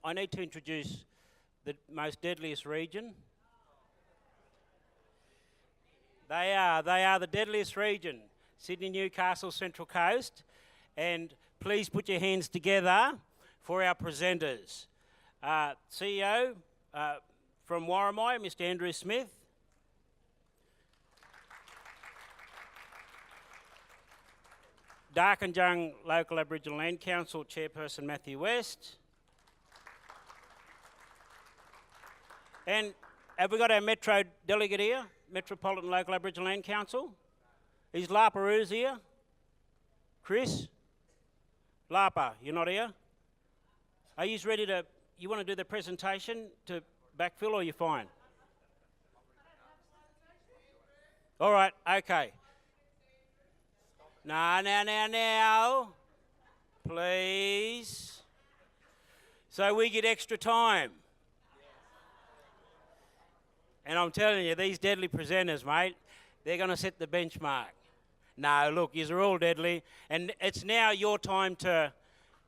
I need to introduce the most deadliest region. They are the deadliest region, Sydney, Newcastle, Central Coast. And please put your hands together for our presenters. CEO from Wonnarua, Mr. Andrew Smith. Darkinjung Local Aboriginal Land Council Chairperson Matthew West. And have we got our Metro delegate here? Metropolitan Local Aboriginal Land Council? Is Laparoo's here? Chris? Lapa, you're not here? Are you ready to, you want to do the presentation to backfill or you're fine? All right, okay. Now, please. So we get extra time. And I'm telling you, these deadly presenters, mate, they're going to set the benchmark. No, look, yous are all deadly. And it's now your time to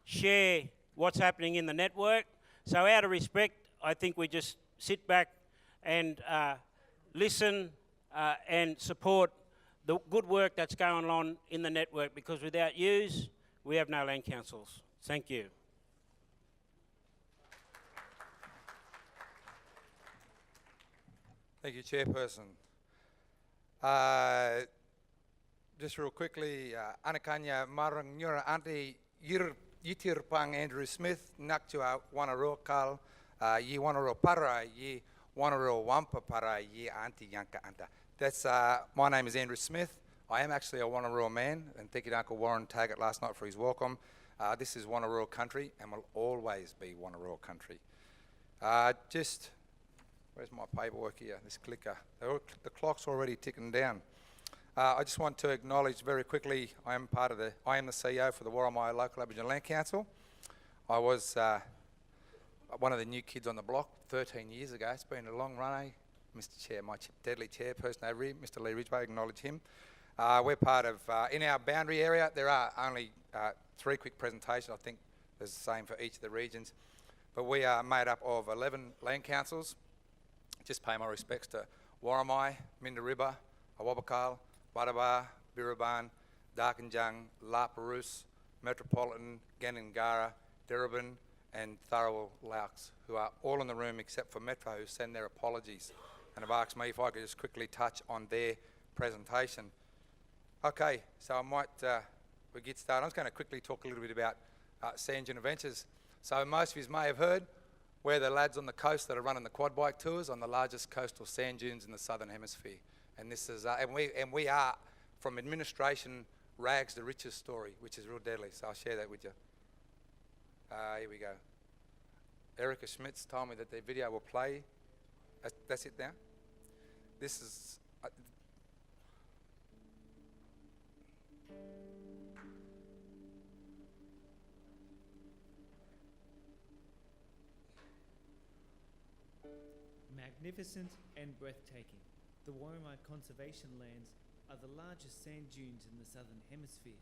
share what's happening in the network. So out of respect, I think we just sit back and listen and support the good work that's going on in the network, because without yous, we have no land councils. Thank you. Thank you, Chairperson. Just real quickly, Anakanya Marang Nyura Anti Yitirpang Andrew Smith, Naktua Wonnarua Kal, Yi Wonnarua Para, Yi Wonnarua Wampa Para, Yi Anti Yanka Anta. That's, my name is Andrew Smith. I am actually a Wonnarua man, and thank you to Uncle Warren Taggart last night for his welcome. This is Wonnarua Country and will always be Wonnarua Country. Where's my paperwork here? This clicker. The clock's already ticking down. I just want to acknowledge very quickly, I am the CEO for the Wonnarua Local Aboriginal Land Council. I was one of the new kids on the block 13 years ago. It's been a long run, eh? Mr. Chair, my deadly chairperson over here, Mr. Lee Ridgway, acknowledge him. We're part of, in our boundary area, there are only 3 quick presentations. I think there's the same for each of the regions. But we are made up of 11 land councils. Just pay my respects to Warramai, Mindaribba, Awabakal, Wadaba, Biraban, Darkinjung, Laparus, Metropolitan, Ganangara, Deribin, and Tharawal Laux, who are all in the room except for Metro, who send their apologies and have asked me if I could just quickly touch on their presentation. Okay, so I might, we get started. I'm just going to quickly talk a little bit about Sand Dune Adventures. So most of you may have heard, we're the lads on the coast that are running the quad bike tours on the largest coastal sand dunes in the Southern Hemisphere. And this is, and we are, from administration rags to riches story, which is real deadly. So I'll share that with you. Here we go. Erica Schmitz told me that the video will play. That's it now. This is. Magnificent and breathtaking, the Wonnarua Conservation Lands are the largest sand dunes in the Southern Hemisphere.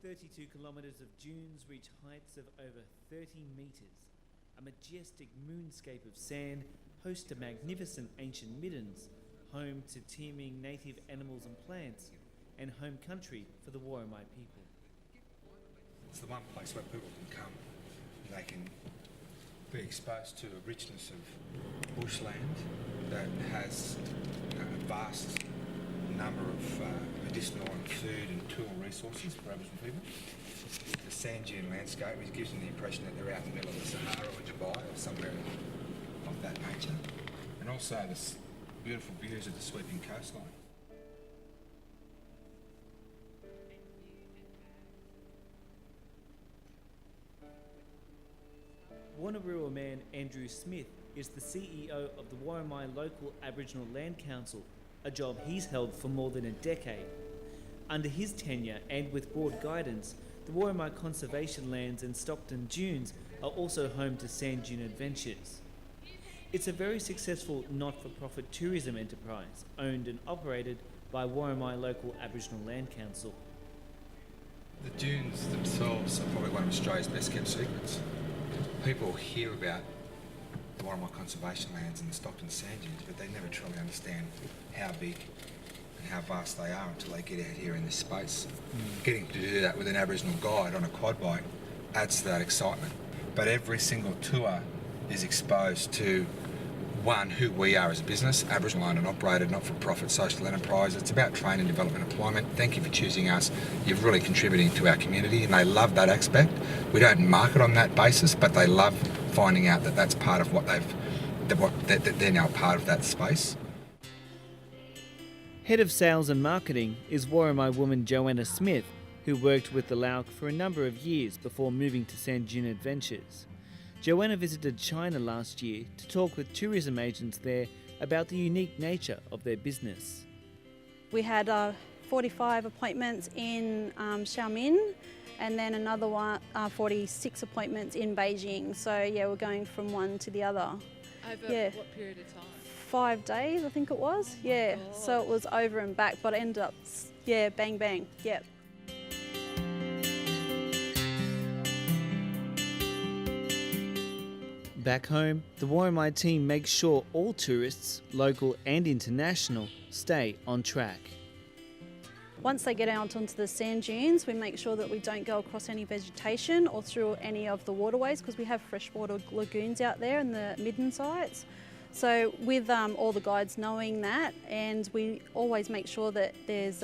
32 kilometres of dunes reach heights of over 30 metres. A majestic moonscape of sand host to magnificent ancient middens, home to teeming native animals and plants, and home country for the Wonnarua people. It's the one place where people can come and they can be exposed to a richness of bushland that has a vast number of medicinal and food and tool resources for Aboriginal people. The sand dune landscape, which gives them the impression that they're out in the middle of the Sahara or Dubai or somewhere of that nature. And also the beautiful views of the sweeping coastline. Wonnarua man Andrew Smith is the CEO of the Wonnarua Local Aboriginal Land Council, a job he's held for more than a decade. Under his tenure and with board guidance, the Wonnarua Conservation Lands and Stockton Dunes are also home to Sand Dune Adventures. It's a very successful not-for-profit tourism enterprise owned and operated by Wonnarua Local Aboriginal Land Council. The dunes themselves are probably one of Australia's best kept secrets. People hear about the Wonnarua conservation lands and the Stockton sand dunes, but they never truly understand how big and how vast they are until they get out here in this space. Getting to do that with an Aboriginal guide on a quad bike adds to that excitement. But every single tour is exposed to, one, who we are as a business, Aboriginal owned and operated, not-for-profit social enterprise. It's about training, development, employment. Thank you for choosing us. You're really contributing to our community, and they love that aspect. We don't market on that basis, but they love finding out that that's part of what they're now part of that space. Head of Sales and Marketing is Worimi woman Joanna Smith, who worked with the LAUC for a number of years before moving to Sand Dune Adventures. Joanna visited China last year to talk with tourism agents there about the unique nature of their business. We had 45 appointments in Xiamen, and then another 46 appointments in Beijing. So yeah, we're going from one to the other. Over what period of time? 5 days, I think it was. Yeah, so it was over and back, but it ended up, yeah, bang, bang, yep. Back home, the Worimi team makes sure all tourists, local and international, stay on track. Once they get out onto the sand dunes, we make sure that we don't go across any vegetation or through any of the waterways, because we have freshwater lagoons out there in the midden sites. So with all the guides knowing that, and we always make sure that there's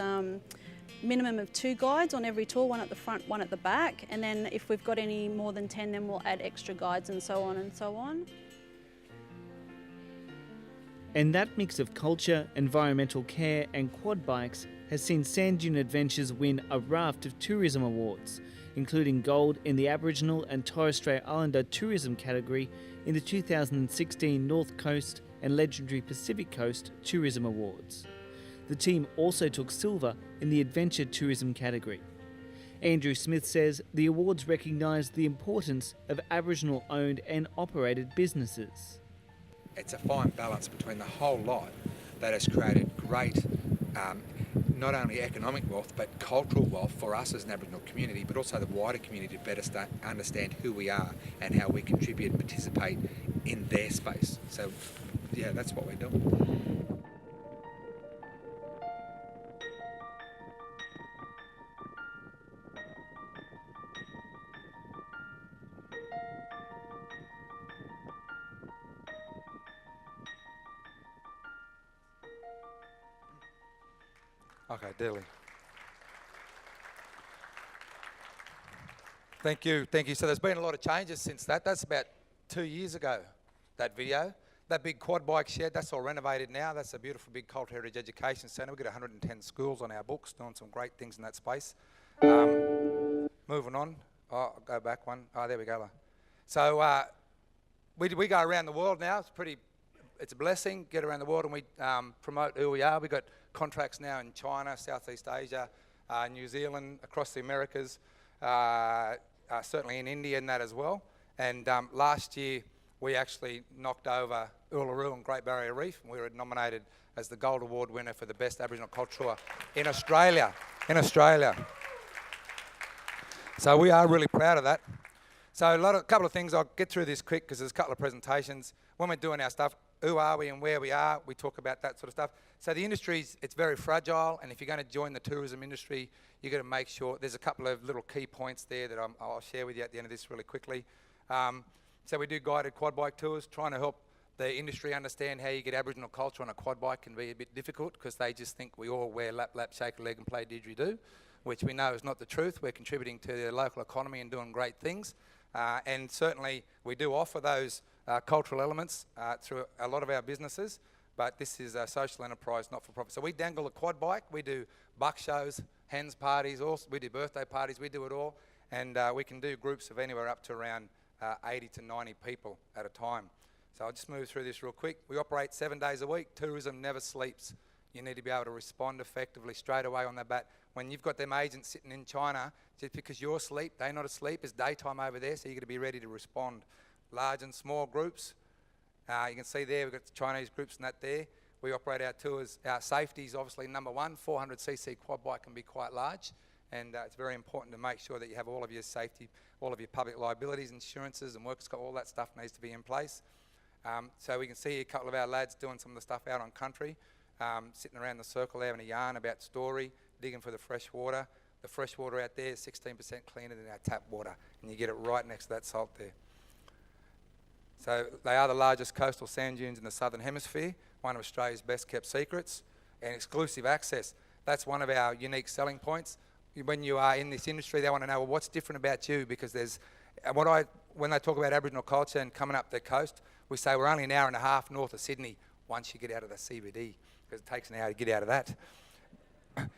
minimum of 2 guides on every tour, one at the front, one at the back, and then if we've got any more than 10, then we'll add extra guides and so on and so on. And that mix of culture, environmental care and quad bikes has seen Sand Dune Adventures win a raft of tourism awards, including gold in the Aboriginal and Torres Strait Islander tourism category in the 2016 North Coast and Legendary Pacific Coast Tourism Awards. The team also took silver in the Adventure Tourism category. Andrew Smith says the awards recognise the importance of Aboriginal owned and operated businesses. It's a fine balance between the whole lot that has created great not only economic wealth but cultural wealth for us as an Aboriginal community, but also the wider community to better understand who we are and how we contribute and participate in their space. So yeah, that's what we're doing. Okay, Dilly. Thank you. So there's been a lot of changes since that. That's about 2 years ago, that video. That big quad bike shed, that's all renovated now. That's a beautiful big cultural heritage education centre. We've got 110 schools on our books doing some great things in that space. Moving on. Oh, I'll go back one. Oh, there we go. So we go around the world now. It's a blessing. Get around the world and we promote who we are. We've got contracts now in China, Southeast Asia, New Zealand, across the Americas, certainly in India and that as well. And last year we actually knocked over Uluru and Great Barrier Reef, and we were nominated as the Gold Award winner for the best Aboriginal culture in Australia. So we are really proud of that. So a couple of things, I'll get through this quick because there's a couple of presentations. When we're doing our stuff, who are we and where we are, we talk about that sort of stuff. So the industry's, it's very fragile, and if you're going to join the tourism industry, you've got to make sure, there's a couple of little key points there that I'll share with you at the end of this really quickly. So we do guided quad bike tours, trying to help the industry understand how you get Aboriginal culture on a quad bike can be a bit difficult because they just think we all wear lap, shake a leg and play didgeridoo, which we know is not the truth. We're contributing to the local economy and doing great things. And certainly we do offer those cultural elements through a lot of our businesses, but this is a social enterprise, not-for-profit. So we dangle a quad bike, we do buck shows, hens parties, we do birthday parties, we do it all, and we can do groups of anywhere up to around 80 to 90 people at a time. So I'll just move through this real quick. We operate 7 days a week. Tourism never sleeps. You need to be able to respond effectively straight away on the bat. When you've got them agents sitting in China, just because you're asleep, they're not asleep, it's daytime over there, so you've got to be ready to respond. Large and small groups. You can see there, we've got the Chinese groups and that there. We operate our tours. Our safety is obviously number one. 400cc quad bike can be quite large. and it's very important to make sure that you have all of your safety, all of your public liabilities, insurances and workers' comp, all that stuff needs to be in place. So we can see a couple of our lads doing some of the stuff out on country, sitting around the circle there having a yarn about story, digging for the fresh water. The fresh water out there is 16% cleaner than our tap water, and you get it right next to that salt there. So they are the largest coastal sand dunes in the Southern Hemisphere, one of Australia's best kept secrets, and exclusive access. That's one of our unique selling points. When you are in this industry, they want to know, well, what's different about you? Because there's, when they talk about Aboriginal culture and coming up the coast, we say we're only an hour and a half north of Sydney once you get out of the CBD, because it takes an hour to get out of that.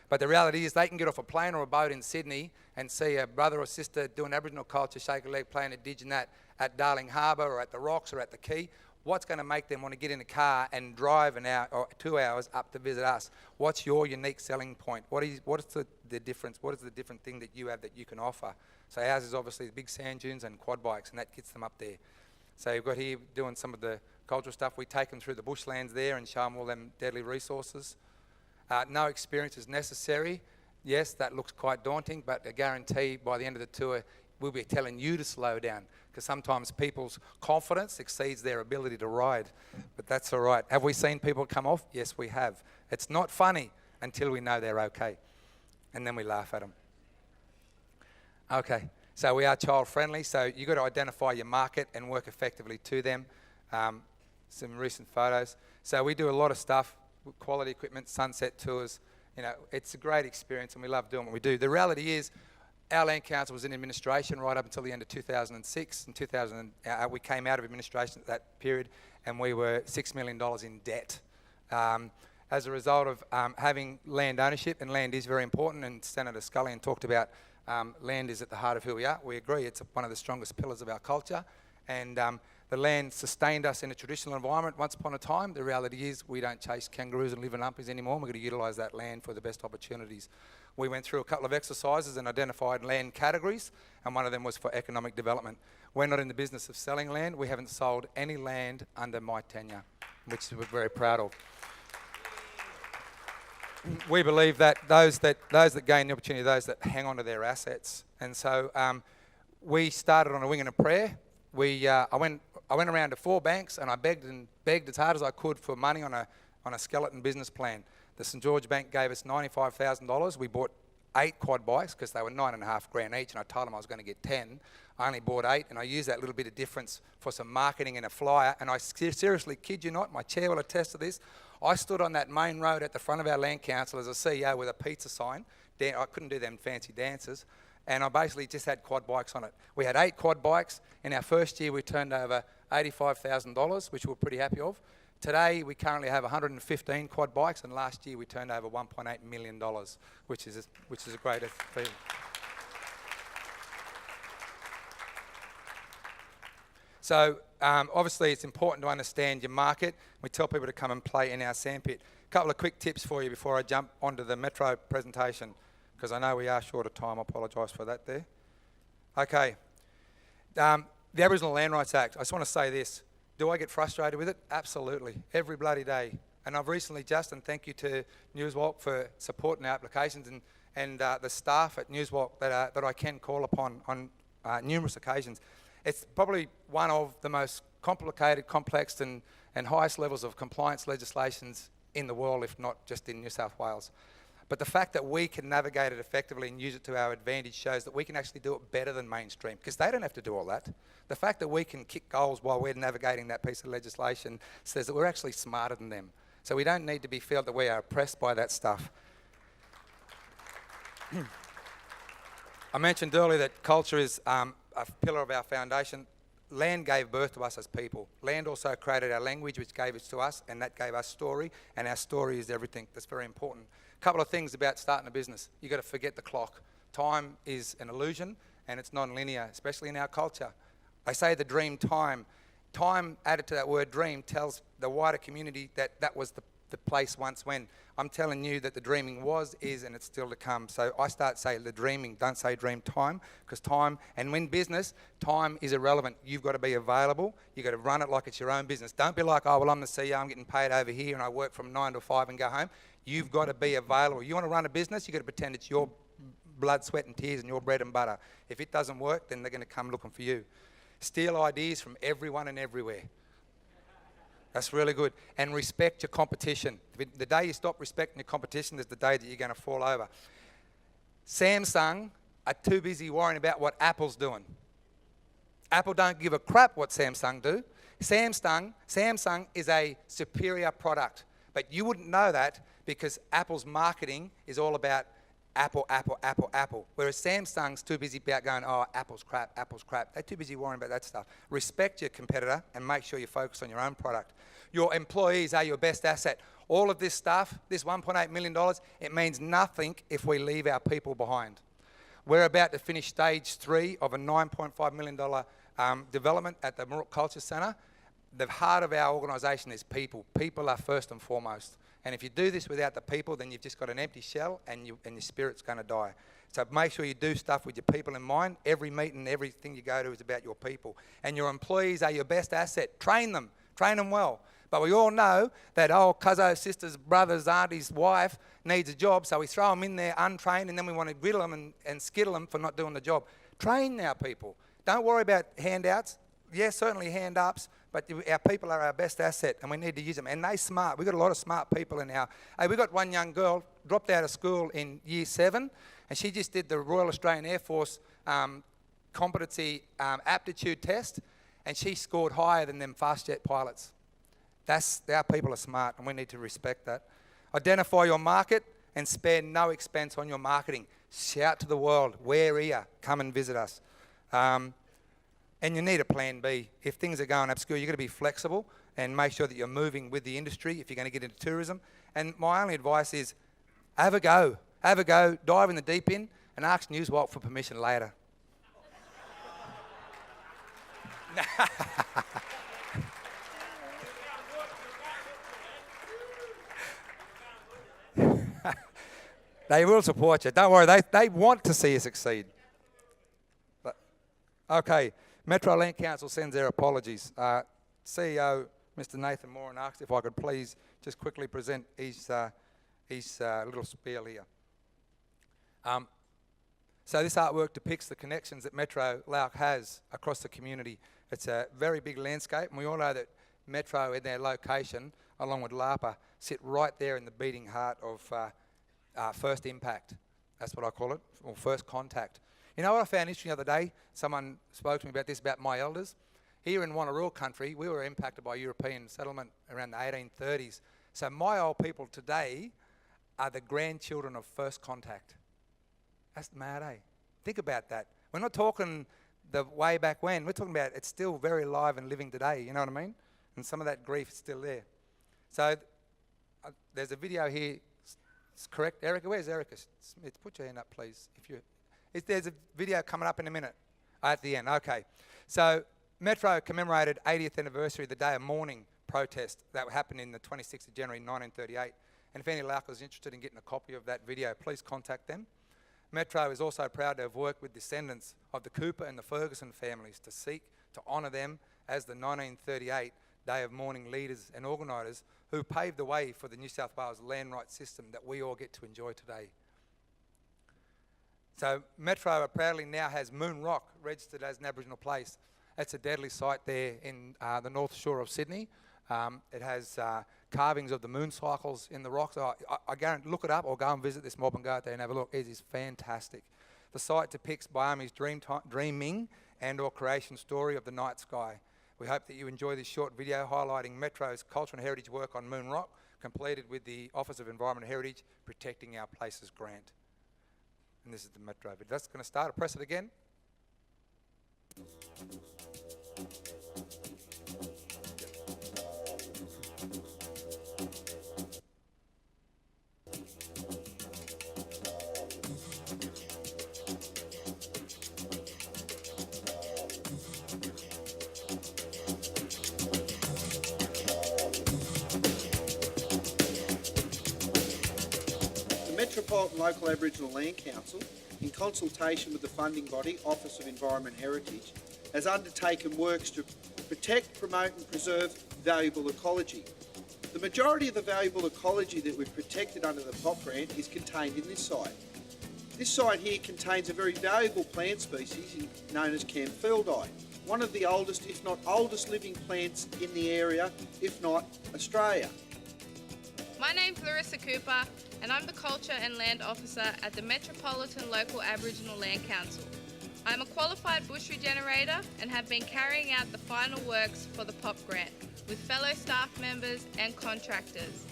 But the reality is they can get off a plane or a boat in Sydney and see a brother or sister doing Aboriginal culture, shake a leg, playing a didge and that at Darling Harbour or at the Rocks or at the Quay. What's going to make them want to get in a car and drive an hour or 2 hours up to visit us? What's your unique selling point? What is the difference? What is the different thing that you have that you can offer? So ours is obviously the big sand dunes and quad bikes, and that gets them up there. So you've got here doing some of the cultural stuff. We take them through the bushlands there and show them all them deadly resources. No experience is necessary. Yes, that looks quite daunting, but I guarantee by the end of the tour, we'll be telling you to slow down, because sometimes people's confidence exceeds their ability to ride. But that's all right. Have we seen people come off? Yes, we have. It's not funny until we know they're okay, and then we laugh at them. Okay, so we are child friendly, so you've got to identify your market and work effectively to them. Some recent photos. So we do a lot of stuff, quality equipment, sunset tours. You know, it's a great experience and we love doing what we do. The reality is our land council was in administration right up until the end of 2006. In we came out of administration at that period and we were $6 million in debt. As a result of having land ownership, and land is very important, and Senator Scullion talked about land is at the heart of who we are. We agree, it's one of the strongest pillars of our culture, and the land sustained us in a traditional environment once upon a time. The reality is we don't chase kangaroos and live in lumpies anymore. We're going to utilise that land for the best opportunities. We went through a couple of exercises and identified land categories, and one of them was for economic development. We're not in the business of selling land. We haven't sold any land under my tenure, which we're very proud of. We believe that those that gain the opportunity, those that hang on to their assets. And so we started on a wing and a prayer. I went around to 4 banks and I begged as hard as I could for money on a skeleton business plan. The St George Bank gave us $95,000. We bought 8 quad bikes because they were $9,500 each, and I told them I was going to get 10. I only bought 8, and I used that little bit of difference for some marketing and a flyer. And I seriously kid you not, my chair will attest to this. I stood on that main road at the front of our land council as a CEO with a pizza sign. I couldn't do them fancy dances. And I basically just had quad bikes on it. We had 8 quad bikes. In our first year, we turned over $85,000, which we're pretty happy of. Today, we currently have 115 quad bikes, and last year we turned over $1.8 million, which is a great feat. So obviously, it's important to understand your market. We tell people to come and play in our sandpit. A couple of quick tips for you before I jump onto the Metro presentation, because I know we are short of time. I apologise for that there. Okay. The Aboriginal Land Rights Act. I just want to say this. Do I get frustrated with it? Absolutely. Every bloody day. And I've recently and thank you to NSWALC for supporting our applications and the staff at NSWALC that I can call upon on numerous occasions. It's probably one of the most complicated, complex and highest levels of compliance legislations in the world, if not just in New South Wales. But the fact that we can navigate it effectively and use it to our advantage shows that we can actually do it better than mainstream, because they don't have to do all that. The fact that we can kick goals while we're navigating that piece of legislation says that we're actually smarter than them. So we don't need to be felt that we are oppressed by that stuff. I mentioned earlier that culture is a pillar of our foundation. Land gave birth to us as people. Land also created our language, which gave it to us, and that gave us story, and our story is everything. That's very important. A couple of things about starting a business. You've got to forget the clock. Time is an illusion, and it's non-linear, especially in our culture. They say the dream time. Time added to that word dream tells the wider community that that was the place once when. I'm telling you that the dreaming was, is, and it's still to come. So I start saying the dreaming, don't say dream time, because time, and when business, time is irrelevant. You've got to be available. You've got to run it like it's your own business. Don't be like, oh, well, I'm the CEO, I'm getting paid over here, and I work from 9 to 5 and go home. You've got to be available. You want to run a business, you've got to pretend it's your blood, sweat and tears and your bread and butter. If it doesn't work, then they're going to come looking for you. Steal ideas from everyone and everywhere. That's really good. And respect your competition. The day you stop respecting your competition is the day that you're going to fall over. Samsung are too busy worrying about what Apple's doing. Apple don't give a crap what Samsung do. Samsung is a superior product. But you wouldn't know that because Apple's marketing is all about Apple, Apple, Apple, Apple. Whereas Samsung's too busy about going, oh, Apple's crap, Apple's crap. They're too busy worrying about that stuff. Respect your competitor and make sure you focus on your own product. Your employees are your best asset. All of this stuff, this $1.8 million, it means nothing if we leave our people behind. We're about to finish stage 3 of a $9.5 million development at the Wonnarua Culture Centre. The heart of our organisation is people. People are first and foremost. And if you do this without the people, then you've just got an empty shell and your spirit's going to die. So make sure you do stuff with your people in mind. Every meeting, everything you go to is about your people. And your employees are your best asset. Train them well. But we all know that, oh, cuzzo, sister's brother's auntie's wife needs a job, so we throw them in there untrained and then we want to griddle them and skittle them for not doing the job. Train now, people. Don't worry about handouts. Yes, certainly hand-ups, but our people are our best asset and we need to use them. And they're smart. We've got a lot of smart people in our... Hey, we've got one young girl, dropped out of school in year 7, and she just did the Royal Australian Air Force competency aptitude test, and she scored higher than them fast jet pilots. Our people are smart and we need to respect that. Identify your market and spare no expense on your marketing. Shout to the world, we're here, come and visit us. And you need a plan B. If things are going obscure, you've got to be flexible and make sure that you're moving with the industry if you're going to get into tourism. And my only advice is have a go, dive in the deep end and ask NSWALC for permission later. They will support you. Don't worry, they want to see you succeed. But, okay, Metro Land Council sends their apologies. CEO Mr. Nathan Moran asked if I could please just quickly present his little spiel here. So this artwork depicts the connections that Metro LAUC has across the community. It's a very big landscape, and we all know that Metro in their location, along with LAPA, sit right there in the beating heart of first impact. That's what I call it, or first contact. You know what I found interesting the other day? Someone spoke to me about this, about my elders. Here in Wonnarua Country, we were impacted by European settlement around the 1830s. So my old people today are the grandchildren of first contact. That's mad, eh? Think about that. We're not talking the way back when. We're talking about it's still very alive and living today, you know what I mean? And some of that grief is still there. So there's a video here. It's correct. Erica, where's Erica Smith? Put your hand up, please. There's a video coming up in a minute at the end. Okay. So Metro commemorated 80th anniversary of the day of mourning protest that happened in the 26th of January 1938. And if any LAUC is interested in getting a copy of that video, please contact them. Metro is also proud to have worked with descendants of the Cooper and the Ferguson families to seek to honour them as the 1938 Day of Mourning leaders and organisers who paved the way for the New South Wales land rights system that we all get to enjoy today. So Metro proudly now has Moon Rock registered as an Aboriginal place. It's a deadly site there in the North Shore of Sydney. It has carvings of the moon cycles in the rocks. I guarantee, look it up or go and visit this mob and go out there and have a look. It is fantastic. The site depicts Biomi's dreaming and or creation story of the night sky. We hope that you enjoy this short video highlighting Metro's culture and heritage work on Moon Rock, completed with the Office of Environment and Heritage Protecting Our Places grant. And this is the Metro video. That's going to start. I'll press it again. Metropolitan Local Aboriginal Land Council, in consultation with the funding body, Office of Environment and Heritage, has undertaken works to protect, promote and preserve valuable ecology. The majority of the valuable ecology that we've protected under the POP grant is contained in this site. This site here contains a very valuable plant species known as Camphildii, one of the oldest, if not oldest, living plants in the area, if not Australia. My name's Larissa Cooper and I'm the Culture and Land Officer at the Metropolitan Local Aboriginal Land Council. I'm a qualified bush regenerator and have been carrying out the final works for the POP grant with fellow staff members and contractors.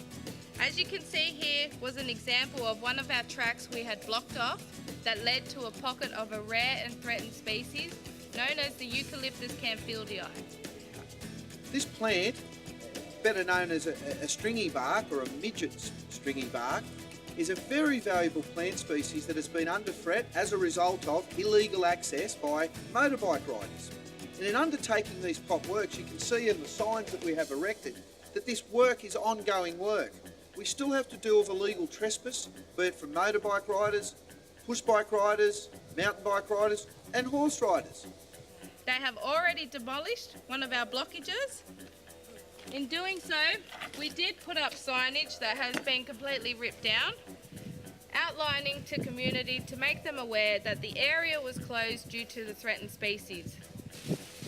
As you can see here was an example of one of our tracks we had blocked off that led to a pocket of a rare and threatened species known as the Eucalyptus camphildii. This plant, better known as a stringy bark or a midget stringy bark, is a very valuable plant species that has been under threat as a result of illegal access by motorbike riders. And in undertaking these POP works, you can see in the signs that we have erected that this work is ongoing work. We still have to deal with illegal trespass, be it from motorbike riders, push bike riders, mountain bike riders and horse riders. They have already demolished one of our blockages. In doing so, we did put up signage that has been completely ripped down, outlining to community to make them aware that the area was closed due to the threatened species.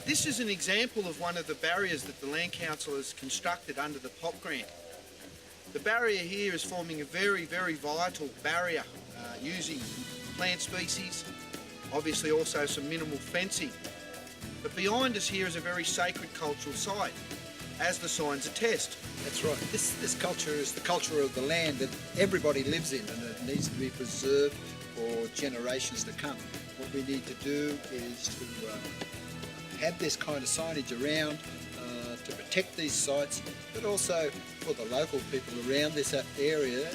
This is an example of one of the barriers that the Land Council has constructed under the POP grant. The barrier here is forming a very, very vital barrier using plant species, obviously also some minimal fencing. But behind us here is a very sacred cultural site, as the signs attest. That's right. This culture is the culture of the land that everybody lives in, and it needs to be preserved for generations to come. What we need to do is to have this kind of signage around to protect these sites, but also for the local people around this area.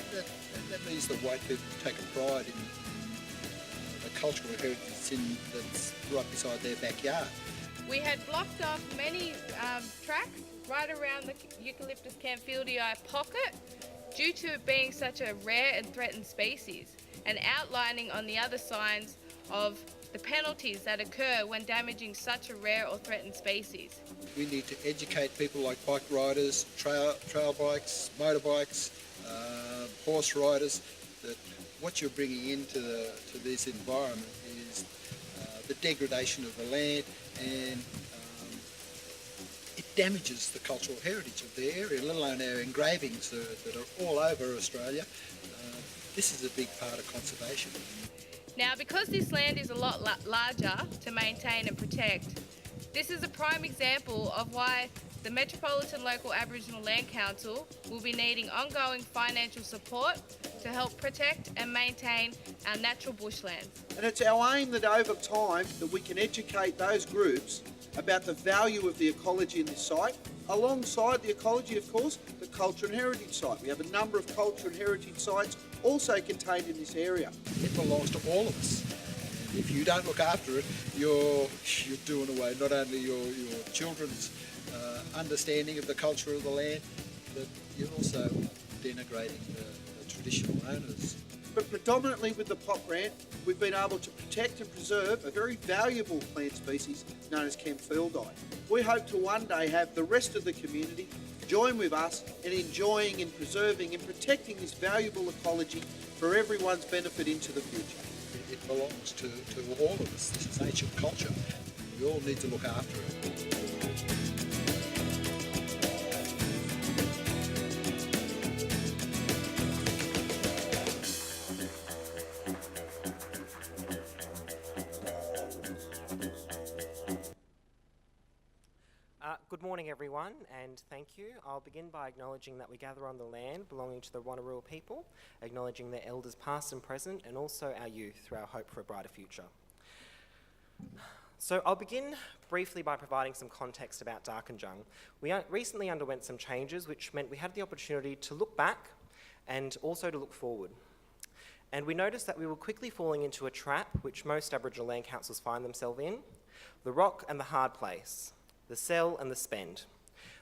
That means the white people take a pride in the cultural heritage that's right beside their backyard. We had blocked off many tracks right around the Eucalyptus camphildii pocket due to it being such a rare and threatened species, and outlining on the other signs of the penalties that occur when damaging such a rare or threatened species. We need to educate people like bike riders, trail bikes, motorbikes, horse riders, that what you're bringing into this environment is the degradation of the land, and it damages the cultural heritage of the area, let alone our engravings that are all over Australia. This is a big part of conservation. Now, because this land is a lot larger to maintain and protect, this is a prime example of why the Metropolitan Local Aboriginal Land Council will be needing ongoing financial support to help protect and maintain our natural bushlands. And it's our aim that over time that we can educate those groups about the value of the ecology in this site, alongside the ecology, of course, the culture and heritage site. We have a number of culture and heritage sites also contained in this area. It belongs to all of us. And if you don't look after it, you're doing away not only your children's understanding of the culture of the land, but you're also denigrating the traditional owners. But predominantly with the POP grant, we've been able to protect and preserve a very valuable plant species known as Camphildii. We hope to one day have the rest of the community join with us in enjoying and preserving and protecting this valuable ecology for everyone's benefit into the future. It belongs to all of us. This is ancient culture. We all need to look after it. Good morning everyone, and thank you. I'll begin by acknowledging that we gather on the land belonging to the Wonnarua people, acknowledging their elders past and present, and also our youth through our hope for a brighter future. So I'll begin briefly by providing some context about Darkinjung. We recently underwent some changes which meant we had the opportunity to look back and also to look forward. And we noticed that we were quickly falling into a trap which most Aboriginal land councils find themselves in, the rock and the hard place, the sell and the spend,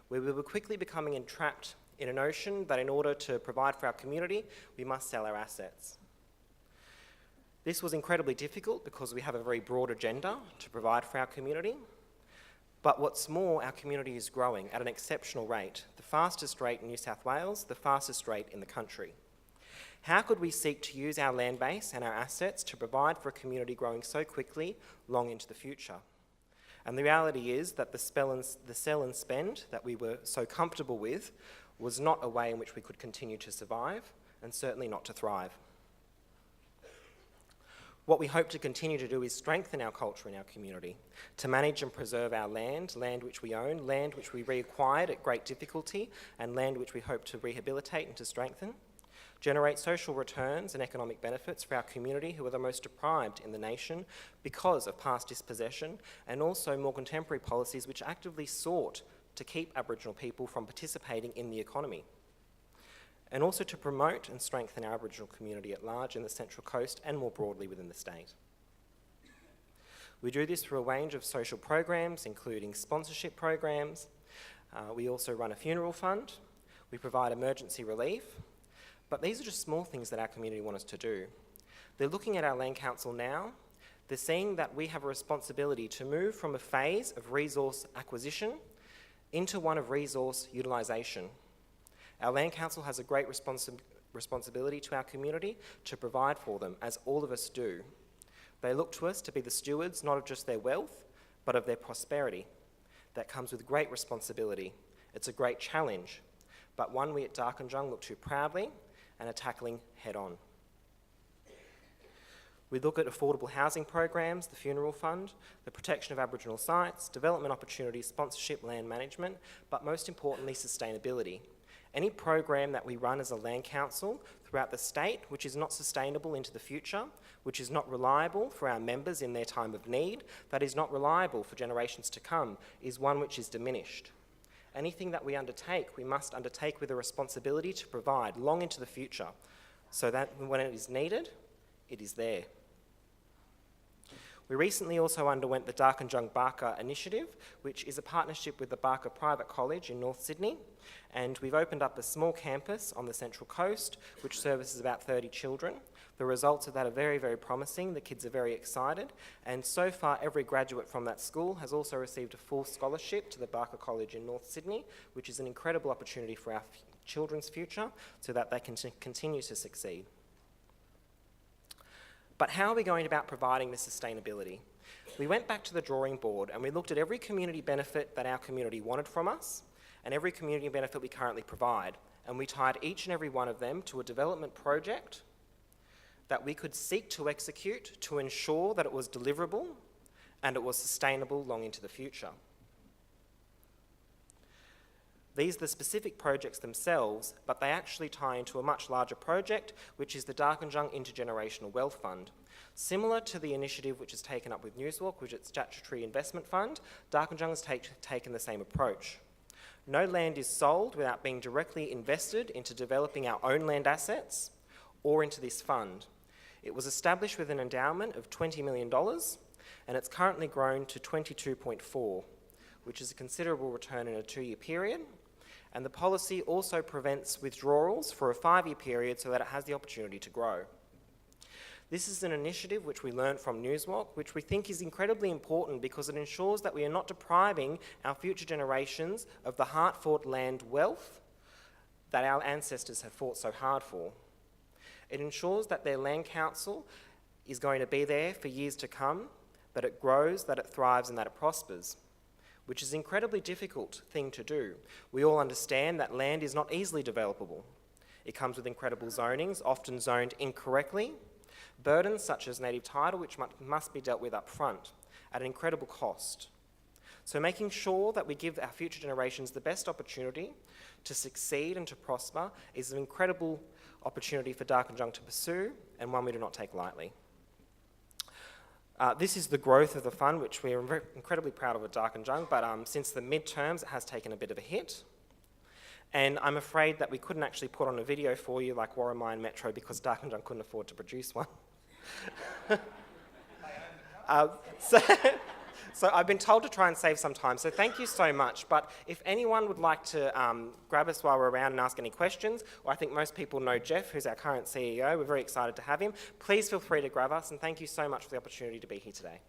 where we were quickly becoming entrapped in a notion that in order to provide for our community, we must sell our assets. This was incredibly difficult because we have a very broad agenda to provide for our community, but what's more, our community is growing at an exceptional rate, the fastest rate in New South Wales, the fastest rate in the country. How could we seek to use our land base and our assets to provide for a community growing so quickly long into the future? And the reality is that the sell and spend that we were so comfortable with was not a way in which we could continue to survive, and certainly not to thrive. What we hope to continue to do is strengthen our culture in our community, to manage and preserve our land, land which we own, land which we reacquired at great difficulty, and land which we hope to rehabilitate and to strengthen, generate social returns and economic benefits for our community who are the most deprived in the nation because of past dispossession, and also more contemporary policies which actively sought to keep Aboriginal people from participating in the economy, and also to promote and strengthen our Aboriginal community at large in the Central Coast and more broadly within the state. We do this through a range of social programs, including sponsorship programs. We also run a funeral fund. We provide emergency relief. But these are just small things that our community want us to do. They're looking at our Land Council now. They're seeing that we have a responsibility to move from a phase of resource acquisition into one of resource utilisation. Our Land Council has a great responsibility to our community to provide for them, as all of us do. They look to us to be the stewards not of just their wealth, but of their prosperity. That comes with great responsibility. It's a great challenge, but one we at Darkinjung look to proudly and are tackling head on. We look at affordable housing programs, the funeral fund, the protection of Aboriginal sites, development opportunities, sponsorship, land management, but most importantly, sustainability. Any program that we run as a land council throughout the state which is not sustainable into the future, which is not reliable for our members in their time of need, that is not reliable for generations to come, is one which is diminished. Anything that we undertake, we must undertake with a responsibility to provide long into the future, so that when it is needed, it is there. We recently also underwent the Darkinjung Barker Initiative, which is a partnership with the Barker Private College in North Sydney, and we've opened up a small campus on the Central Coast, which services about 30 children. The results of that are very, very promising. The kids are very excited, and so far every graduate from that school has also received a full scholarship to the Barker College in North Sydney, which is an incredible opportunity for our children's future so that they can continue to succeed. But how are we going about providing this sustainability? We went back to the drawing board and we looked at every community benefit that our community wanted from us and every community benefit we currently provide, and we tied each and every one of them to a development project that we could seek to execute to ensure that it was deliverable and it was sustainable long into the future. These are the specific projects themselves, but they actually tie into a much larger project, which is the Darkinjung Intergenerational Wealth Fund. Similar to the initiative which is taken up with NSWALC, which is its statutory investment fund, Darkinjung has taken the same approach. No land is sold without being directly invested into developing our own land assets or into this fund. It was established with an endowment of $20 million, and it's currently grown to 22.4, which is a considerable return in a 2-year period. And the policy also prevents withdrawals for a 5-year period so that it has the opportunity to grow. This is an initiative which we learned from NSWALC, which we think is incredibly important because it ensures that we are not depriving our future generations of the hard-fought land wealth that our ancestors have fought so hard for. It ensures that their land council is going to be there for years to come, that it grows, that it thrives, and that it prospers, which is an incredibly difficult thing to do. We all understand that land is not easily developable. It comes with incredible zonings, often zoned incorrectly, burdens such as native title, which must be dealt with up front at an incredible cost. So making sure that we give our future generations the best opportunity to succeed and to prosper is an incredible opportunity for Darkinjung to pursue, and one we do not take lightly. This is the growth of the fund, which we are incredibly proud of at Darkinjung, but since the midterms it has taken a bit of a hit. And I'm afraid that we couldn't actually put on a video for you like Wonnarua Metro because Darkinjung couldn't afford to produce one. So I've been told to try and save some time, so thank you so much. But if anyone would like to grab us while we're around and ask any questions, or I think most people know Jeff, who's our current CEO, we're very excited to have him, please feel free to grab us, and thank you so much for the opportunity to be here today.